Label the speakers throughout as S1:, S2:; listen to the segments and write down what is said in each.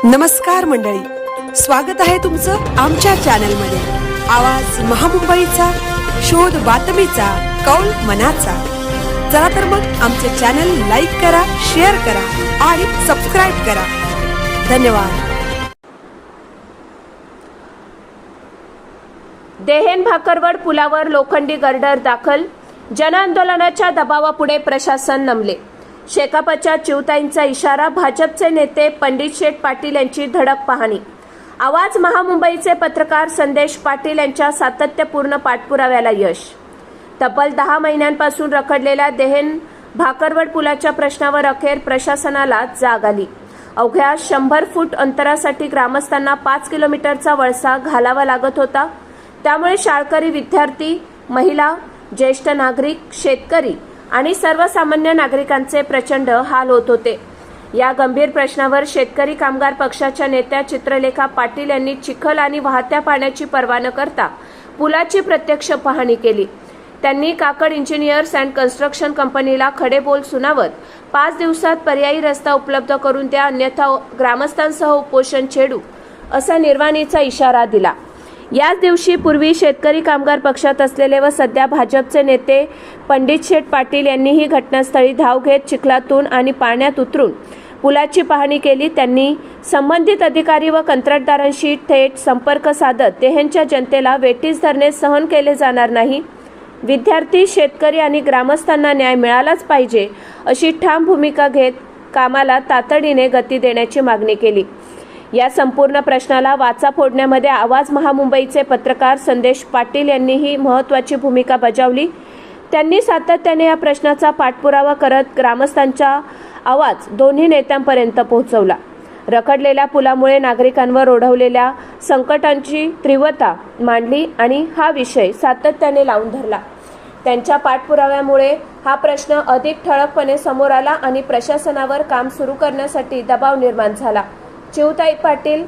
S1: नमस्कार मंडळी, स्वागत आहे तुमचं आमच्या चॅनलमध्ये। आवाज महामुंबईचा, शोध बातमीचा, कौल मनाचा। चला तर मग आमचे चॅनल लाईक करा, शेअर करा आणि सबस्क्राइब करा। धन्यवाद।
S2: देहेन भाकरवड पुलावर लोखंडी गर्डर दाखल, जनआंदोलनाच्या दबावापुढे प्रशासन नमले। शेकापच्या चिवताईंचा इशारा, भाजपचे नेते पंडित शेठ पाटील यांची धडक पाहणी। आवाज महामुंबईचे पत्रकार संदेश पाटील यांच्या सातत्यपूर्ण पाठपुराव्याला यश। तब्बल 10 महिन्यांपासून रखडलेल्या देहेन भाकरवड पुलाच्या प्रश्नावर अखेर प्रशासनाला जाग आली। अवघ्या 100 फूट अंतरासाठी ग्रामस्थांना 5 किलोमीटरचा वळसा घालावा लागत होता। त्यामुळे शाळकरी, विद्यार्थी, महिला, ज्येष्ठ नागरिक, शेतकरी आणि सर्वसामान्य नागरिकांचे प्रचंड हाल होत होते। या गंभीर प्रश्नावर शेतकरी कामगार पक्षाच्या नेत्या चित्रलेखा पाटील यांनी चिखल आणि वाहत्या पाण्याची पर्वा न करता पुलाची प्रत्यक्ष पाहणी केली। त्यांनी काकड इंजिनियर्स अँड कन्स्ट्रक्शन कंपनीला खडे बोल सुनावत 5 दिवसात पर्यायी रस्ता उपलब्ध करून द्या, अन्यथा ग्रामस्थांसह उपोषण छेडू असा निर्वाणीचा इशारा दिला। याच दिवशी पूर्वी शेतकरी कामगार पक्षात असलेले व सध्या भाजपचे नेते पंडित शेठ पाटील यांनीही घटनास्थळी धाव घेत चिखलातून आणि पाण्यात उतरून पुलाची पाहणी केली। त्यांनी संबंधित अधिकारी व कंत्राटदारांशी थेट संपर्क साधत देहेनच्या जनतेला वेठीस धरणे सहन केले जाणार नाही, विद्यार्थी, शेतकरी आणि ग्रामस्थांना न्याय मिळालाच पाहिजे अशी ठाम भूमिका घेत कामाला तातडीने गती देण्याची मागणी केली। या संपूर्ण प्रश्नाला वाचा फोडण्यामध्ये आवाज महामुंबईचे पत्रकार संदेश पाटील यांनीही महत्त्वाची भूमिका बजावली। त्यांनी सातत्याने या प्रश्नाचा पाठपुरावा करत ग्रामस्थांचा आवाज दोन्ही नेत्यांपर्यंत पोहोचवला। रखडलेल्या पुलामुळे नागरिकांवर ओढवलेल्या संकटांची तीव्रता मांडली आणि हा विषय सातत्याने लावून धरला। त्यांच्या पाठपुराव्यामुळे हा प्रश्न अधिक ठळकपणे समोर आला आणि प्रशासनावर काम सुरू करण्यासाठी दबाव निर्माण झाला। चिवताई पाटील,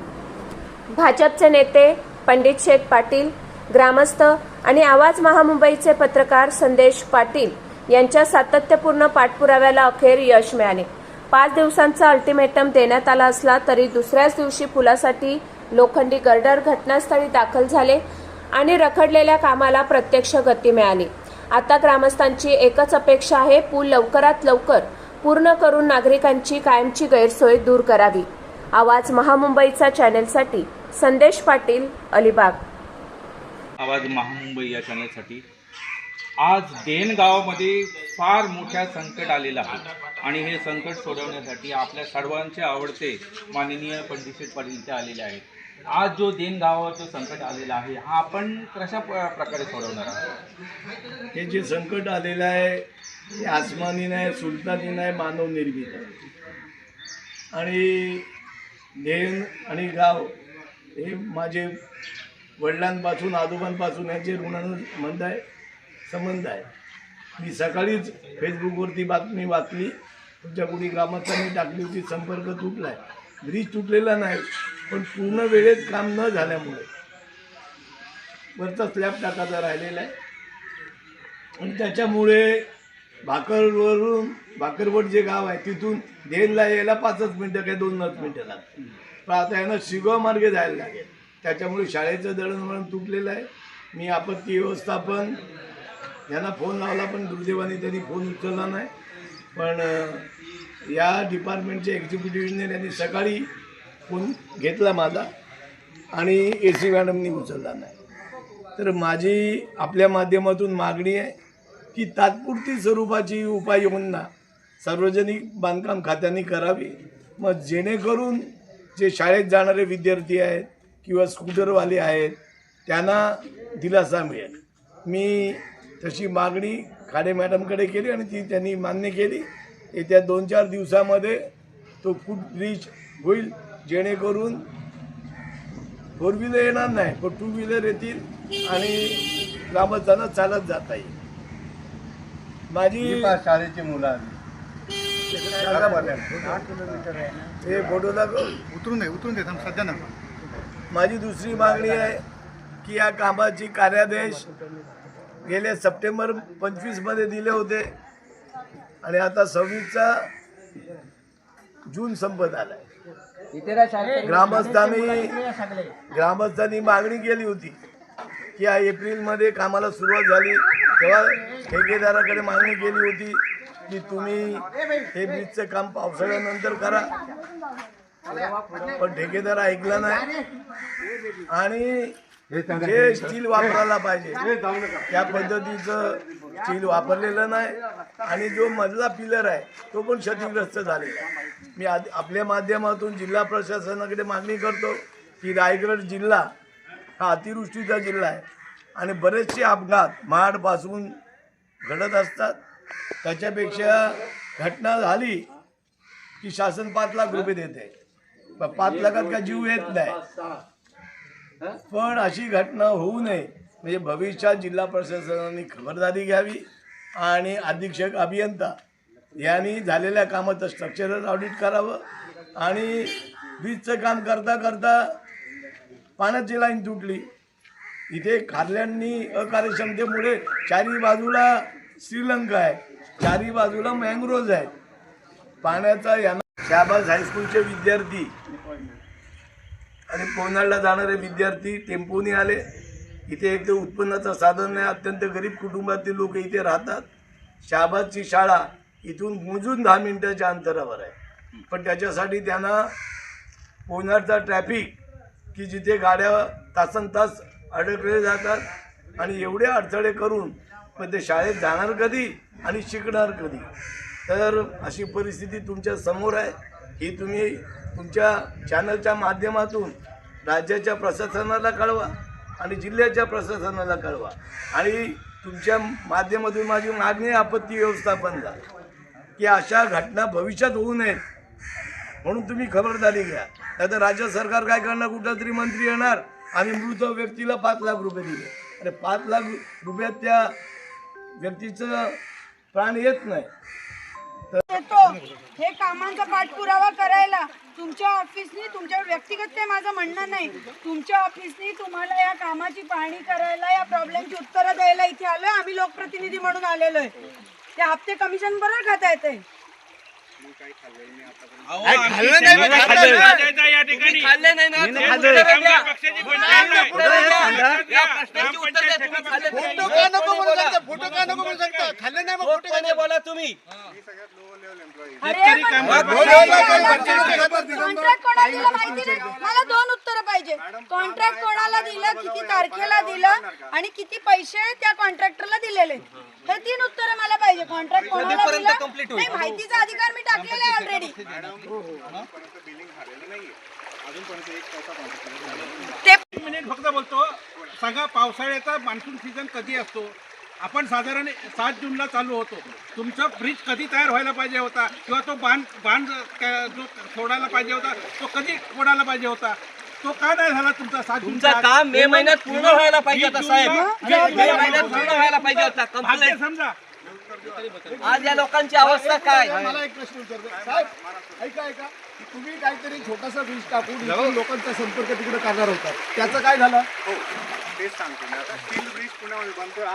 S2: भाजपचे नेते पंडित शेठ पाटील, ग्रामस्थ आणि आवाज महामुंबईचे पत्रकार संदेश पाटील यांच्या सातत्यपूर्ण पाठपुराव्याला अखेर यश मिळाले। 5 दिवसांचा अल्टिमेटम देण्यात आला असला तरी दुसऱ्याच दिवशी पुलासाठी लोखंडी गर्डर घटनास्थळी दाखल झाले आणि रखडलेल्या कामाला प्रत्यक्ष गती मिळाली। आता ग्रामस्थांची एकच अपेक्षा आहे, पूल लवकरात लवकर पूर्ण करून नागरिकांची कायमची गैरसोय दूर करावी। आवाज महामुंबईचा चॅनेलसाठी संदेश पाटील, अलिबाग।
S3: आवाज महामुंबई या चॅनलसाठी आज देन गावामध्ये फार मोठ्या संकट आलेलं आहे आणि हे संकट सोडवण्यासाठी आपल्या सर्वांचे आवडते माननीय पंडित शेठ पाटील इथे आलेले आहेत। आज जो देन गावाचं संकट आलेलं आहे हा आपण कशा प्रकारे सोडवणार आहोत?
S4: हे जे संकट आलेलं आहे हे आसमानी नाही, सुलतानी नाही, मानव निर्मित आहे। आणि देन आणि गाव हे माझे वडिलांपासून, आजोबांपासून यांचे ऋणानुबंध आहे, संबंध आहे। मी सकाळीच फेसबुकवरती बातमी वाचली, तुमच्या कुणी ग्रामस्थांनी टाकली होती, संपर्क तुटला आहे। ब्रिज तुटलेला नाही, पण पूर्ण वेळेत काम न झाल्यामुळे वरचा स्लॅब टाकायचा राहिलेला आहे आणि त्याच्यामुळे भाकरवड जे गाव आहे तिथून देनला यायला 5 मिनिटं काय 2 मिनिटं लागतात, पण आता यांना शिगाव मार्गे जायला लागेल। त्याच्यामुळे शाळेचं दळणवळण तुटलेलं आहे। मी आपत्ती व्यवस्थापन यांना फोन लावला पण दुर्दैवाने त्यांनी फोन उचलला नाही, पण या डिपार्टमेंटचे एक्झिक्युटिव्ह इंजिनियर यांनी सकाळी फोन घेतला माझा आणि AC मॅडमनी उचलला नाही। तर माझी आपल्या माध्यमातून मागणी आहे की तात्पुरती स्वरूपाची उपाययोजना सार्वजनिक बांधकाम खात्याने करावी, मग जेणेकरून जे शाळेत जाणारे विद्यार्थी आहेत किंवा स्कूटरवाले आहेत त्यांना दिलासा मिळेल। मी तशी मागणी खाडे मॅडमकडे केली आणि ती त्यांनी मान्य केली। येत्या 2-4 दिवसामध्ये तो फूट ब्रिज होईल, जेणेकरून 4 व्हीलर येणार नाही पण 2 व्हीलर येतील आणि ग्रामस्थांना चालत जाता येईल। माझी
S5: शाळेची मुलं आली
S4: हे फोटो दाखव,
S5: उतरून देत सध्या ना।
S4: माझी दुसरी मागणी आहे की या कामाची कार्यादेश गेले सप्टेंबर 25 दिले होते आणि आता 26 जून संपत आला आहे। ग्रामस्थांनी मागणी केली होती की या एप्रिलमध्ये कामाला सुरुवात झाली तेव्हा ठेकेदाराकडे मागणी केली होती की तुम्ही हे ब्रिजचं काम पावसाळ्यानंतर करा, पण ठेकेदार ऐकला नाही आणि जे स्टील वापरायला पाहिजे त्या पद्धतीचं स्टील वापरलेलं नाही आणि जो मधला पिलर आहे तो पण क्षतिग्रस्त झालेला आहे. मी आपल्या माध्यमातून जिल्हा प्रशासनाकडे मागणी करतो की रायगड जिल्हा हा अतिवृष्टीचा जिल्हा आहे आणि बरेचसे अपघात महाडपासून घडत असतात. त्याच्यापेक्षा घटना झाली की शासन 5 लाख रुपये देते, 5 लाखात का जीव येत नाही. पण अशी घटना होऊ नये म्हणजे भविष्यात जिल्हा प्रशासनाने खबरदारी घ्यावी आणि अधीक्षक अभियंता यांनी झालेल्या कामाचं स्ट्रक्चरल ऑडिट करावं आणि ब्रिजचं काम करता करता पाण्याची लाईन तुटली. इथे खारल्यांनी अकार्यक्षमतेमुळे चारी बाजूला श्रीलंका आहे, चारी बाजूला मँग्रोव्ज आहे. पाण्याचा यांना शाहबाज हायस्कूलचे विद्यार्थी आणि पोनाडला जाणारे विद्यार्थी टेम्पोनी आले. इथे एक तर उत्पन्नाचं साधन नाही, अत्यंत गरीब कुटुंबातील लोक इथे राहतात. शाहबाजची शाळा इथून मोजून 10 मिनिटाच्या अंतरावर आहे, पण त्याच्यासाठी त्यांना पोनाडचा ट्रॅफिक की जिथे गाड्या तासनतास अडकले जातात आणि एवढे अडथळे करून पण ते शाळेत जाणार कधी आणि शिकणार कधी. तर अशी परिस्थिती तुमच्या समोर आहे. ही तुम्ही तुमच्या चॅनलच्या माध्यमातून राज्याच्या प्रशासनाला कळवा आणि जिल्ह्याच्या प्रशासनाला कळवा आणि तुमच्या माध्यमातून माझी मागणी आपत्ती व्यवस्थापनला की अशा घटना भविष्यात होऊ नयेत म्हणून तुम्ही खबरदारी घ्या. नाहीतर राज्य सरकार काय करणार, कुठला तरी मंत्री येणार आणि मृत व्यक्तीला 5 लाख रुपये दिले आणि 5 लाख रुपयात त्या व्यक्तीचं प्राण येत नाही.
S6: येतो हे कामांचा पाठपुरावा करायला तुमच्या ऑफिसनी, तुमच्या व्यक्तिगत काही माझं म्हणणं नाही, तुमच्या ऑफिसनी तुम्हाला या कामाची पाहणी करायला, या प्रॉब्लेमची उत्तरं द्यायला इथे आलोय. आम्ही लोकप्रतिनिधी म्हणून आलेलो आहे. ते हप्ते कमिशन बरोबर खाता येते.
S7: बोला तुम्ही
S6: कॉन्ट्रॅक्ट कोणाला दिलं माहिती नाही. मला 2 उत्तरं पाहिजे. कॉन्ट्रॅक्ट कोणाला दिलं, किती तारखेला दिलं आणि किती पैसे त्या कॉन्ट्रॅक्टरला दिलेले, हे 3 उत्तरं मला पाहिजे. कॉन्ट्रॅक्ट कोणाला दिलं नाही, माहितीचा अधिकार मी टाकलेला आहे ऑलरेडी.
S8: फक्त बोलतो सगळा पावसाळ्याचा मान्सून सीझन कधी असतो? आपण साधारण 7 जूनला चालू होतो. तुमचा ब्रिज कधी तयार व्हायला पाहिजे होता किंवा तो बांध जो सोडायला पाहिजे होता तो कधी फोडायला पाहिजे होता? तो का नाही झाला तुमचा? 7
S7: तुमचा काम मे महिन्यात पूर्ण व्हायला पाहिजे होता साहेब. मे महिन्यात पूर्ण व्हायला पाहिजे होता कंप्लीट.
S8: समजा
S7: आज या लोकांची अवस्था काय?
S5: मला एक प्रश्न विचारतो साहेब, ऐका तुम्ही काहीतरी छोटासा ब्रिज टाकून इथून लोकांचा संपर्क तिकडे करणार होता, त्याचं काय झालं?
S9: तेच सांगतो मी आता. स्टील ब्रिज पुण्यामध्ये बनतोय.